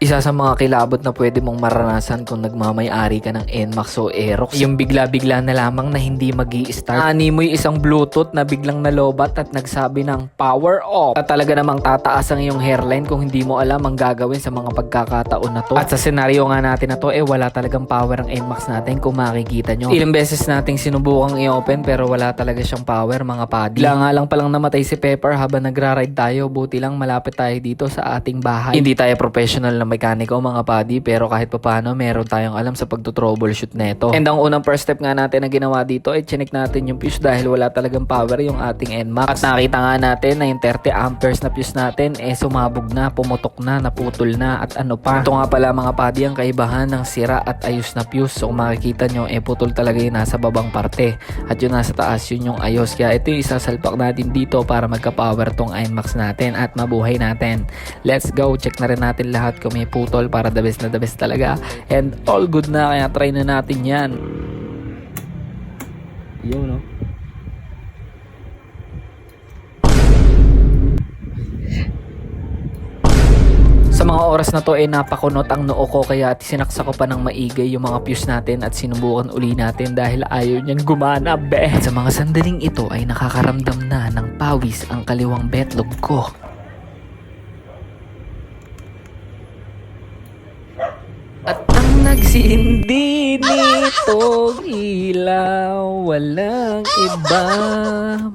Isa sa mga kilabot na pwede mong maranasan kung nagmamay-ari ka ng NMAX o Aerox, yung bigla-bigla na lamang na hindi magi-start. Animoy isang Bluetooth na biglang nalobat at nagsabi ng power off. At talaga namang tataas ang iyong hairline kung hindi mo alam ang gagawin sa mga pagkakataon na to. At sa senaryo nga natin na to, wala talagang power ang NMAX natin kung makikita nyo. Ilang beses nating sinubukang i-open pero wala talaga siyang power, mga padi. Bigla nga lang palang namatay si Pepper habang nagra-ride tayo. Buti lang malapit tayo dito sa ating bahay. Hindi tayo professional na mekaniko, mga padi, pero kahit papaano meron tayong alam sa pagto-troubleshoot neto. And ang unang first step nga natin na ginawa dito ay chinek natin yung fuse dahil wala talagang power yung ating NMAX. At nakita nga natin na yung 30 amperes na fuse natin sumabog na, pumutok na, naputol na at ano pa. Ito nga pala, mga padi, ang kaibahan ng sira at ayos na fuse. So kung makikita nyo, putol talaga yung nasa babang parte at yung nasa taas yun yung ayos. Kaya ito yung isasalpak natin dito para magka-power tong NMAX natin at mabuhay natin. Let's go, check na rin natin lahat kung may putol para the best na the best talaga. And all good na, kaya try na natin yan. Yo, no? Sa mga oras na to napakunot ang noo ko kaya sinaksa ko pa ng maigay yung mga fuse natin at sinubukan uli natin dahil ayaw niyang gumana, be. At sa mga sandaling ito ay nakakaramdam na ng pawis ang kaliwang betlog ko. At ang nagsindi nitong ilaw, walang iba,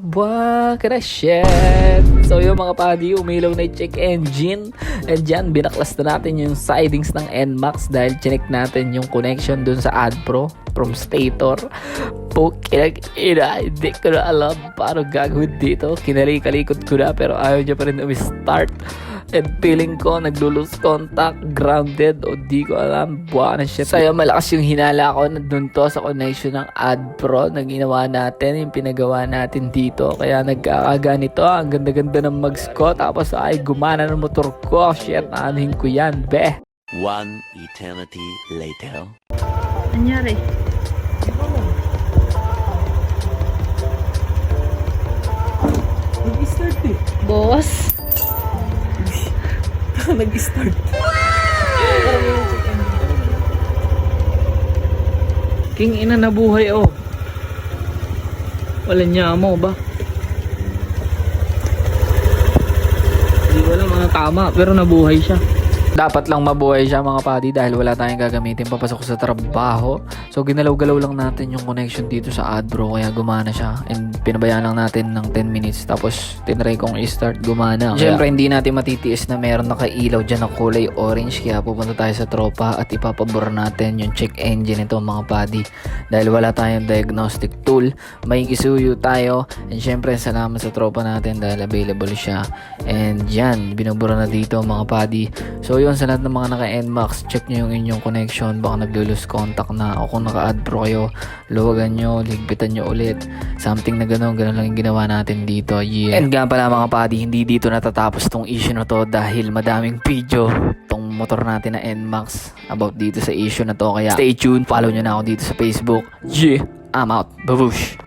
buwag shit. So yung mga padi, umilaw na yung check engine. And dyan, binaklas na natin yung sidings ng NMAX dahil chinek natin yung connection dun sa AdPro from stator. Hindi ko na alam paano gagawin dito. Kinalikalikot ko na pero ayaw niya pa rin umi-start. And feeling ko naglo-lose contact, grounded, o di ko alam, buwan na shit. Saya malakas yung hinala ko na dun to sa connection ng AdPro na ginawa natin, yung pinagawa natin dito. Kaya nagkakaganito, ang ganda-ganda ng mags ko. Tapos ay gumana ng motor ko. Shit, naanuhin ko yan, be. One eternity later. Anyari? Nag-start Boss? Nag-start. King ina, nabuhay Wala niya mo ba? Hindi ko alam ang tama pero nabuhay siya. Dapat lang mabuhay siya, mga padi, dahil wala tayong gagamitin papasok sa trabaho. So ginalaw-galaw lang natin yung connection dito sa AdPro kaya gumana siya. And pinabayaan lang natin ng 10 minutes tapos tinry kong i-start, gumana. Siyempre hindi natin matitiis na meron nakailaw dyan na kulay orange kaya pupunta tayo sa tropa at ipapabor natin yung check engine nito, mga padi. Dahil wala tayong diagnostic tool, may kisuyo tayo. And siyempre salamat sa tropa natin dahil available siya. And yan, binubura na dito, mga padi. So yun, sa lahat ng mga naka-NMAX, check nyo yung inyong connection, baka naglo-lose contact na, o kung naka-AdPro kayo, luwagan nyo, ligpitan nyo ulit, something na gano'n lang yung ginawa natin dito, yeah. And nga pala, mga padi, hindi dito natatapos tong issue na to dahil madaming video tong motor natin na NMAX about dito sa issue na to, kaya stay tuned, follow nyo na ako dito sa Facebook. Yeah, I'm out, babush.